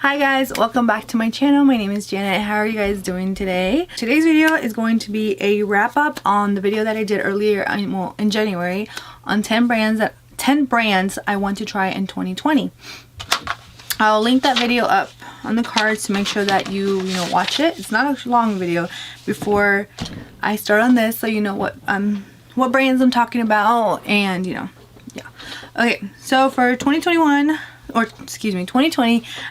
Hi guys, welcome back to my channel. My name is Janet. How are you guys doing today? Today's video is going to be a wrap up on the video that I did earlier in January on 10 brands I want to try in 2020. I'll link that video up on the cards to make sure that you watch it. It's not a long video before I start on this, so you know what brands I'm talking about, and yeah. Okay, so for 2020,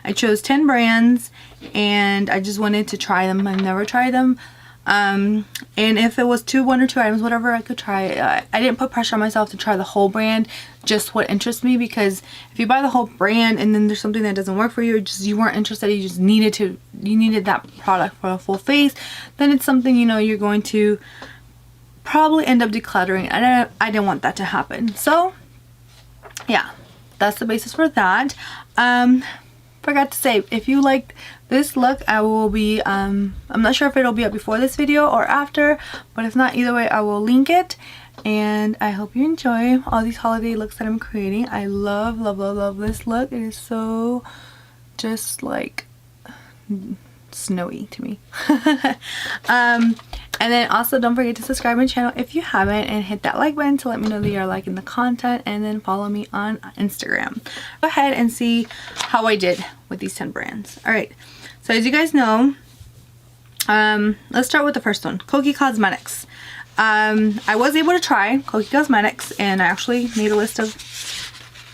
I chose 10 brands and I just wanted to try them. I've never tried them, and if it was one or two items, whatever, I could try. I didn't put pressure on myself to try the whole brand, just what interests me, because if you buy the whole brand and then there's something that doesn't work for you, or just you weren't interested, you just needed that product for a full face, then it's something you're going to probably end up decluttering. I didn't want that to happen. So yeah, that's the basis for that. Forgot to say, if you liked this look, I will be I'm not sure if it'll be up before this video or after, but if not, either way I will link it. And I hope you enjoy all these holiday looks that I'm creating. I love this look. It is so just like snowy to me. And then also don't forget to subscribe to my channel if you haven't, and hit that like button to let me know that you're liking the content, and then follow me on Instagram. Go ahead and see how I did with these 10 brands. Alright, so as you guys know, let's start with the first one, Kokie Cosmetics. I was able to try Kokie Cosmetics, and I actually made a list of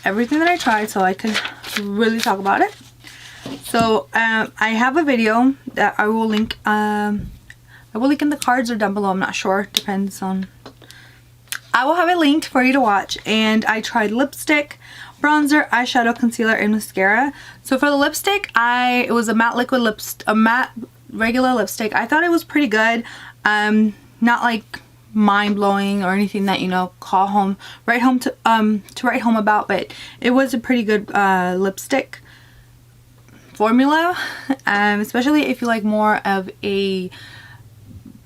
everything that I tried so I could really talk about it. So I have a video that I will link in the cards or down below, I'm not sure, depends on. I will have it linked for you to watch. And I tried lipstick, bronzer, eyeshadow, concealer, and mascara. So for the lipstick, it was a matte liquid lipstick, a matte regular lipstick. I thought it was pretty good. Not like mind-blowing or anything that call home, write home to write home about, but it was a pretty good lipstick formula, especially if you like more of a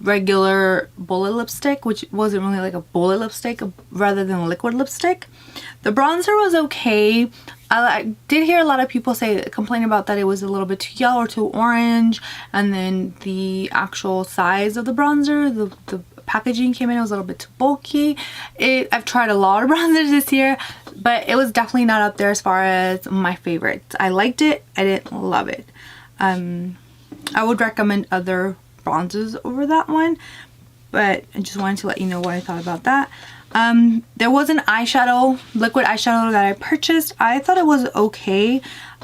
regular bullet lipstick, which wasn't really like a bullet lipstick rather than a liquid lipstick. The bronzer was okay. I did hear a lot of people complain about that it was a little bit too yellow or too orange, and then the actual size of the bronzer, the packaging came in, it was a little bit too bulky. I've tried a lot of bronzers this year, but it was definitely not up there as far as my favorites. I liked it, I didn't love it. I would recommend other bronzers over that one, but I just wanted to let you know what I thought about that. There was an eyeshadow, liquid eyeshadow that I purchased. I thought it was okay.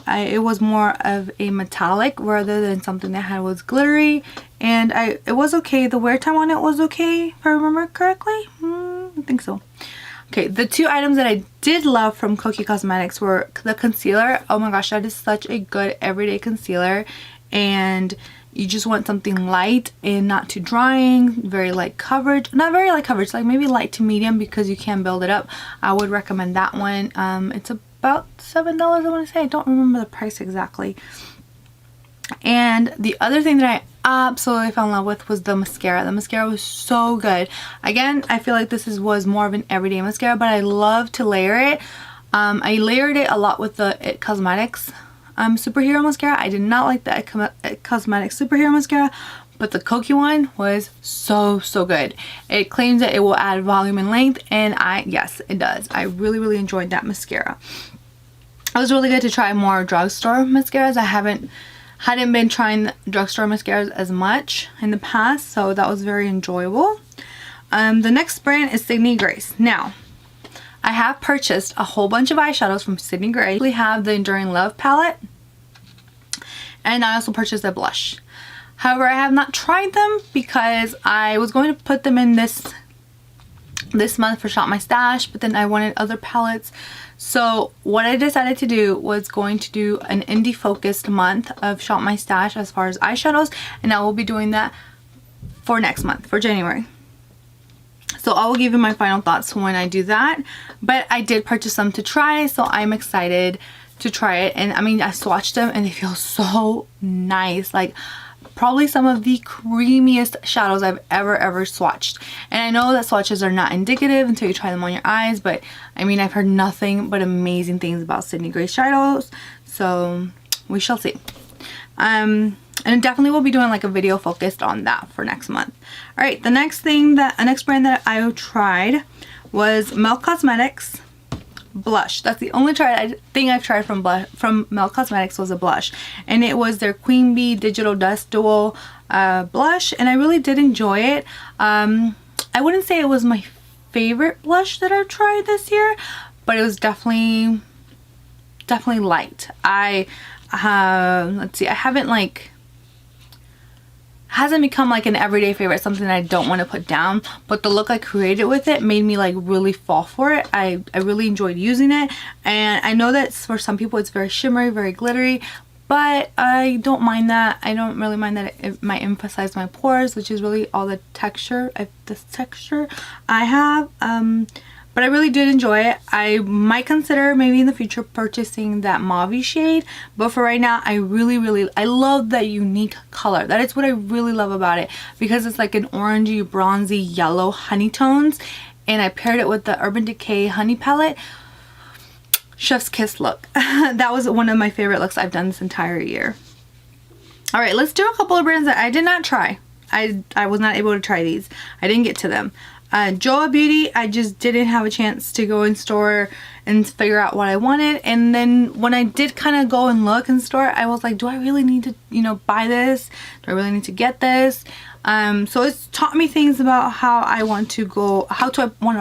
It was more of a metallic rather than something that was glittery, and it was okay. The wear time on it was okay, if I remember correctly. I think so. Okay, the two items that I did love from Kokie Cosmetics were the concealer. Oh my gosh, that is such a good everyday concealer, and you just want something light and not too drying, very light coverage. Not very light coverage, like maybe light to medium, because you can build it up. I would recommend that one. It's about $7, I want to say. I don't remember the price exactly. And the other thing that I absolutely fell in love with was the mascara. The mascara was so good. Again, I feel like this was more of an everyday mascara, but I love to layer it. I layered it a lot with the It Cosmetics superhero mascara. I did not like the It Cosmetics superhero mascara, but the Kokie one was so good. It claims that it will add volume and length, and yes, it does. I really enjoyed that mascara. It was really good to try more drugstore mascaras. I hadn't been trying drugstore mascaras as much in the past, so that was very enjoyable. The next brand is Sydney Grace. Now, I have purchased a whole bunch of eyeshadows from Sydney Grace. We have the Enduring Love palette, and I also purchased a blush. However, I have not tried them because I was going to put them in this month for Shop My Stash, but then I wanted other palettes. So what I decided to do was going to do an indie focused month of Shop My Stash as far as eyeshadows, and I will be doing that for next month, for January. So I will give you my final thoughts when I do that. But I did purchase some to try, so I'm excited to try it. And I mean, I swatched them and they feel so nice. Like probably some of the creamiest shadows I've ever swatched. And I know that swatches are not indicative until you try them on your eyes, but I mean, I've heard nothing but amazing things about Sydney Grace shadows, so we shall see. And definitely will be doing like a video focused on that for next month. All right, the next brand that I tried was Milk Cosmetics blush. That's the only thing I've tried from Milk Cosmetics was a blush, and it was their Queen Bee Digital Dust Dual blush, and I really did enjoy it. I wouldn't say it was my favorite blush that I've tried this year, but it was definitely light. Let's see, I haven't like, hasn't become like an everyday favorite, something that I don't want to put down, but the look I created with it made me like really fall for it. I really enjoyed using it, and I know that for some people it's very shimmery, very glittery, but I don't mind that. I don't really mind that it might emphasize my pores, which is really all the texture I have. But I really did enjoy it. I might consider maybe in the future purchasing that mauve shade, but for right now, I love that unique color. That is what I really love about it, because it's like an orangey, bronzy, yellow honey tones, and I paired it with the Urban Decay Honey Palette. Chef's kiss look. That was one of my favorite looks I've done this entire year. All right, let's do a couple of brands that I did not try. I was not able to try these. I didn't get to them. Joa Beauty, I just didn't have a chance to go in store and figure out what I wanted, and then when I did kind of go and look in store, I was like, do I really need to, you know, buy this? Do I really need to get this? So it's taught me things about how I want to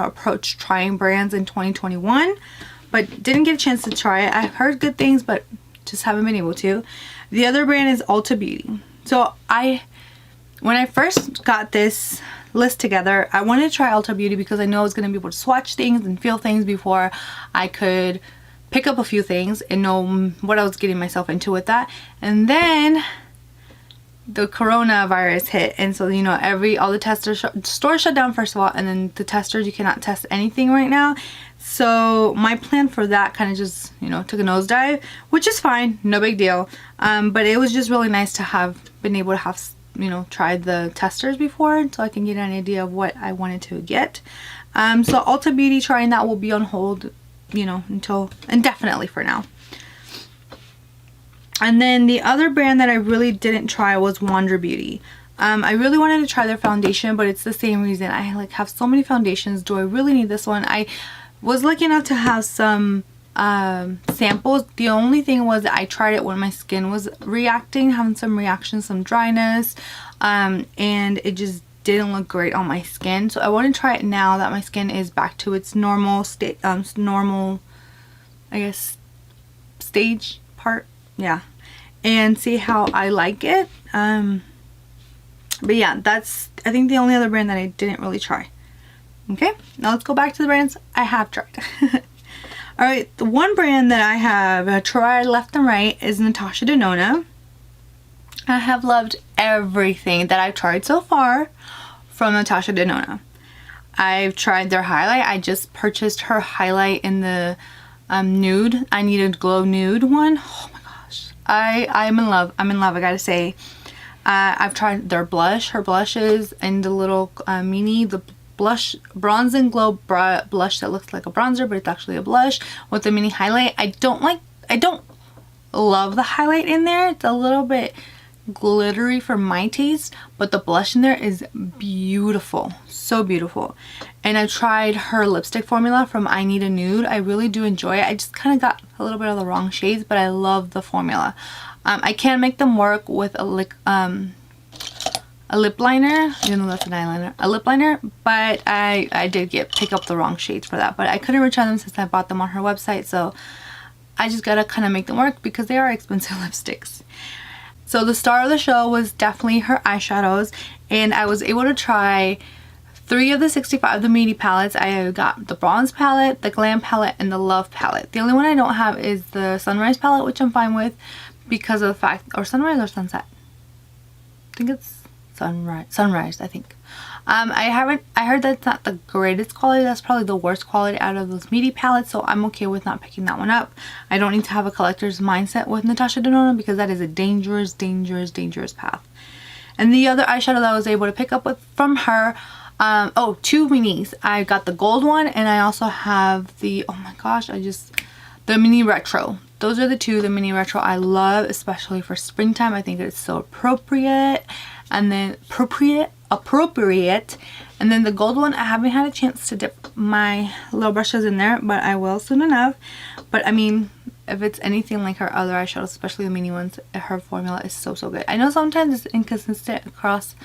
approach trying brands in 2021, but didn't get a chance to try it. I've heard good things, but just haven't been able to. The other brand is Ulta Beauty. So when I first got this list together, I wanted to try Ulta Beauty because I know I was going to be able to swatch things and feel things before I could pick up a few things and know what I was getting myself into with that. And then the coronavirus hit, and so, you know, all the stores shut down first of all, and then the testers, you cannot test anything right now. So my plan for that kind of just, you know, took a nosedive, which is fine, no big deal. But it was just really nice to have been able to have, you know, tried the testers before, so I can get an idea of what I wanted to get. So Ulta Beauty, trying that will be on hold, you know, until indefinitely for now. And then the other brand that I really didn't try was Wander Beauty. I really wanted to try their foundation, but it's the same reason. I like have so many foundations. Do I really need this one? I was lucky enough to have some samples. The only thing was that I tried it when my skin was reacting, having some reactions, some dryness, and it just didn't look great on my skin. So I want to try it now that my skin is back to its normal state, I guess, stage part, yeah, and see how I like it. But yeah, that's, I think, the only other brand that I didn't really try. Okay, now let's go back to the brands I have tried. Alright, the one brand that I have tried left and right is Natasha Denona. I have loved everything that I've tried so far from Natasha Denona. I've tried their highlight. I just purchased her highlight in the nude. I need a glow nude one. Oh my gosh. I'm in love. I'm in love, I gotta say. I've tried their blush. Her blushes and the little the blush, Bronze and Glow blush that looks like a bronzer, but it's actually a blush with a mini highlight. I don't love the highlight in there. It's a little bit glittery for my taste, but the blush in there is beautiful, so beautiful. And I tried her lipstick formula from I Need a Nude. I really do enjoy it. I just kind of got a little bit of the wrong shades, but I love the formula. I can make them work with a lip liner, even though that's an eyeliner, a lip liner, but I did pick up the wrong shades for that. But I couldn't return them since I bought them on her website, so I just gotta kind of make them work because they are expensive lipsticks. So the star of the show was definitely her eyeshadows, and I was able to try 3 of the 65 of the Meaty palettes. I got the Bronze palette, the Glam palette, and the Love palette. The only one I don't have is the Sunrise palette, which I'm fine with because of the fact, or Sunrise or Sunset? I think it's Sunrise, I think. I heard that's not the greatest quality. That's probably the worst quality out of those Meaty palettes, so I'm okay with not picking that one up. I don't need to have a collector's mindset with Natasha Denona because that is a dangerous, dangerous, dangerous path. And the other eyeshadow that I was able to pick up from her, 2 minis. I got the gold one, and I also have the, oh my gosh, the mini retro. those are the two. The mini retro I love, especially for springtime. I think it's so appropriate. And then appropriate. And then the gold one, I haven't had a chance to dip my little brushes in there, but I will soon enough. But I mean, if it's anything like her other eyeshadows, especially the mini ones, her formula is so good. I know sometimes it's inconsistent across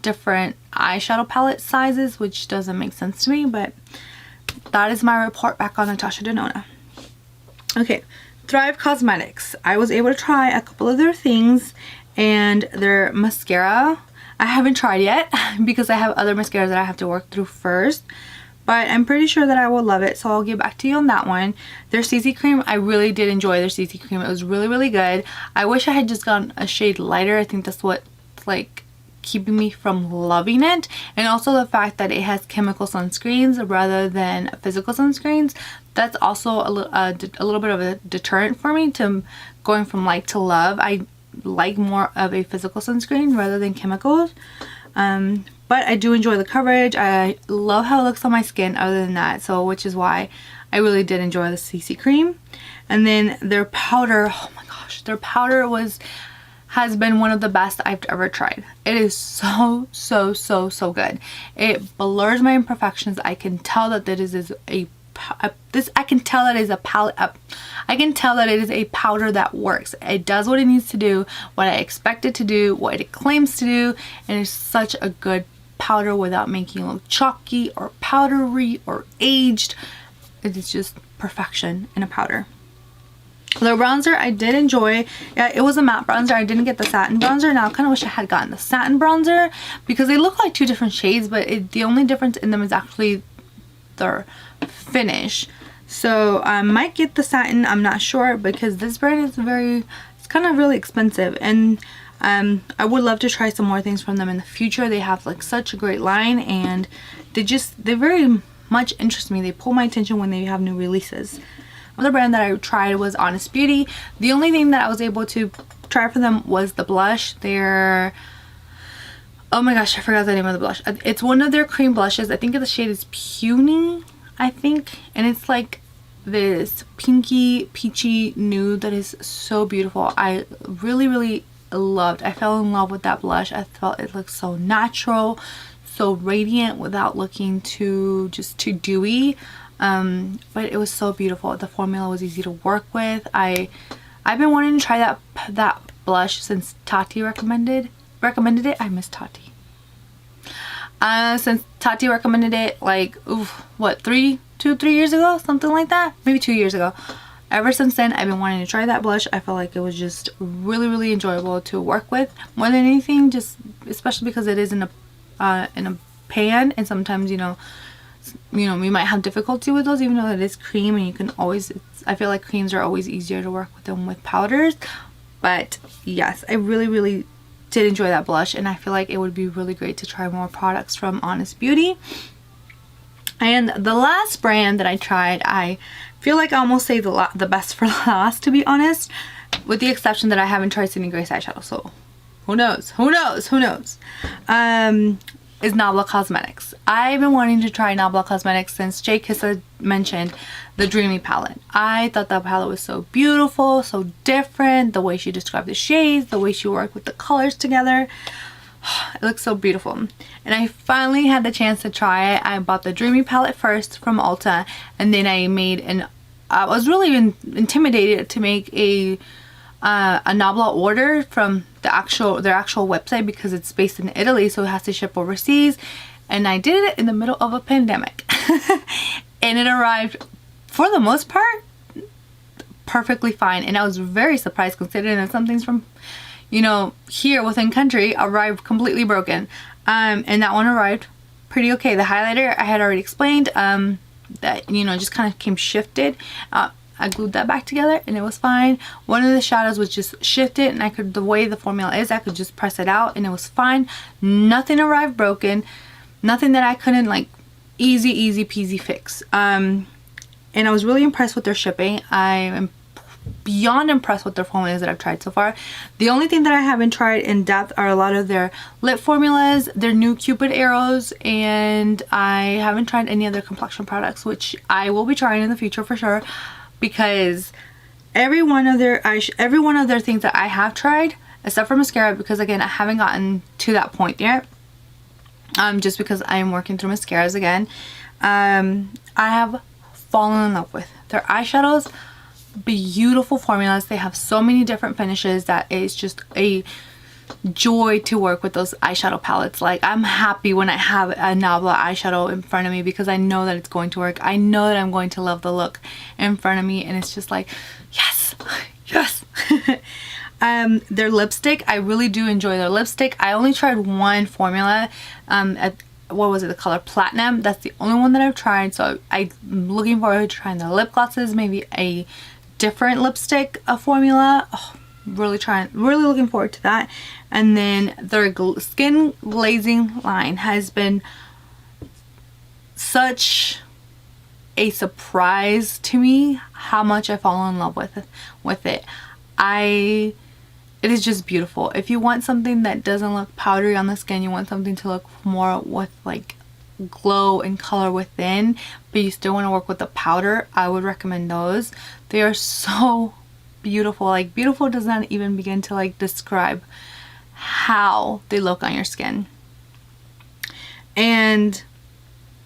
different eyeshadow palette sizes, which doesn't make sense to me, but that is my report back on Natasha Denona. Okay, Thrive Cosmetics. I was able to try a couple of their things, and their mascara I haven't tried yet because I have other mascaras that I have to work through first, but I'm pretty sure that I will love it, so I'll get back to you on that one. Their CC cream, I really did enjoy their CC cream. It was really good. I wish I had just gone a shade lighter. I think that's what's like keeping me from loving it, and also the fact that it has chemical sunscreens rather than physical sunscreens. That's also a little bit of a deterrent for me to going from like to love. I like more of a physical sunscreen rather than chemicals, but I do enjoy the coverage. I love how it looks on my skin other than that, so which is why I really did enjoy the CC cream. And then their powder, oh my gosh, their powder has been one of the best I've ever tried. It is so good. It blurs my imperfections. I can tell that it is I can tell that it is a palette up. I can tell that it is a powder that works. It does what it needs to do, what I expect it to do, what it claims to do, and it's such a good powder without making it look chalky or powdery or aged. It is just perfection in a powder. The bronzer I did enjoy. Yeah, it was a matte bronzer. I didn't get the satin bronzer. Now I kind of wish I had gotten the satin bronzer because they look like two different shades, but the only difference in them is actually their finish. So I might get the satin, I'm not sure, because this brand is it's kind of really expensive, and I would love to try some more things from them in the future. They have like such a great line, and they very much interest me. They pull my attention when they have new releases. Another brand that I tried was Honest Beauty. The only thing that I was able to try for them was the blush. Oh my gosh, I forgot the name of the blush. It's one of their cream blushes. I think the shade is Puny, I think, and it's like this pinky peachy nude that is so beautiful. I really loved. I fell in love with that blush. I felt it looked so natural, so radiant without looking too dewy. But it was so beautiful. The formula was easy to work with. I've been wanting to try that blush since Tati recommended it. I miss Tati. Since Tati recommended it, like, what, 3 years ago? Something like that? Maybe 2 years ago. Ever since then, I've been wanting to try that blush. I felt like it was just really enjoyable to work with. More than anything, just especially because it is in a pan, and sometimes, you know, we might have difficulty with those, even though it is cream, and you can always, I feel like creams are always easier to work with than with powders. But yes, I really did enjoy that blush, and I feel like it would be really great to try more products from Honest Beauty. And the last brand that I tried, I feel like I almost saved the best for last, to be honest, with the exception that I haven't tried Sydney Grace eyeshadow, so who knows, is Nabla Cosmetics. I've been wanting to try Nabla Cosmetics since Jay Kissa mentioned the Dreamy palette. I thought that palette was so beautiful, so different, the way she described the shades, the way she worked with the colors together. It looks so beautiful, and I finally had the chance to try it. I bought the Dreamy palette first from Ulta, and then I was really intimidated to make a Nabla order from their actual website because it's based in Italy, so it has to ship overseas, and I did it in the middle of a pandemic and it arrived for the most part perfectly fine, and I was very surprised considering that some things from, you know, here within country arrived completely broken, and that one arrived pretty okay. The highlighter I had already explained, that, you know, just kind of came shifted. I glued that back together and it was fine. One of the shadows was just shifted, and the way the formula is, I could just press it out and it was fine. Nothing arrived broken, nothing that I couldn't like easy peasy fix. And I was really impressed with their shipping. I am beyond impressed with their formulas that I've tried so far. The only thing that I haven't tried in depth are a lot of their lip formulas, their new Cupid arrows, and I haven't tried any other complexion products, which I will be trying in the future for sure, because every one of their things that I have tried, except for mascara, because again, I haven't gotten to that point yet. Just because I am working through mascaras again. I have fallen in love with their eyeshadows. Beautiful formulas. They have so many different finishes that it's just a joy to work with those eyeshadow palettes. Like, I'm happy when I have a Nabla eyeshadow in front of me because I know that it's going to work. I know that I'm going to love the look in front of me, and it's just like, yes, yes. Their lipstick, I really do enjoy their lipstick. I only tried one formula at, what was it, the color Platinum. That's the only one that I've tried, so I'm looking forward to trying their lip glosses, maybe a different lipstick formula. Oh, really looking forward to that. And then their skin glazing line has been such a surprise to me how much I fall in love with it. It is just beautiful. If you want something that doesn't look powdery on the skin, you want something to look more with like glow and color within, but you still want to work with the powder, I would recommend those. They are so beautiful. Like, beautiful does not even begin to like describe how they look on your skin. And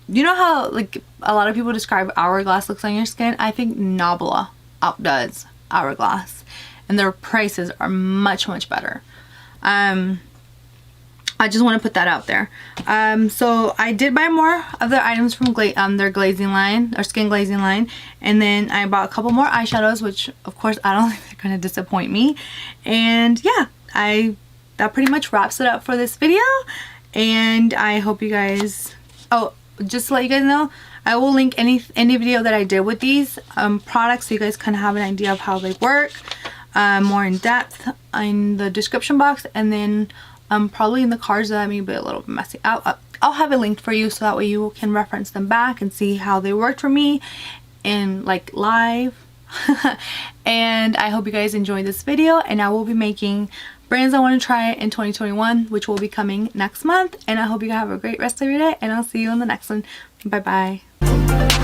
you know how like a lot of people describe Hourglass looks on your skin? I think Nabla outdoes Hourglass, and their prices are much better. I just want to put that out there. So I did buy more of their items from their glazing line, or skin glazing line, and then I bought a couple more eyeshadows, which of course I don't think they're going to disappoint me. And yeah, that pretty much wraps it up for this video, and I hope you guys, oh, just to let you guys know, I will link any video that I did with these products so you guys kind of have an idea of how they work more in depth in the description box, and then probably in the cards. That may be a little bit messy. I'll have it linked for you so that way you can reference them back and see how they worked for me in like live. And I hope you guys enjoyed this video, and I will be making brands I want to try in 2021, which will be coming next month. And I hope you have a great rest of your day, and I'll see you in the next one. Bye bye.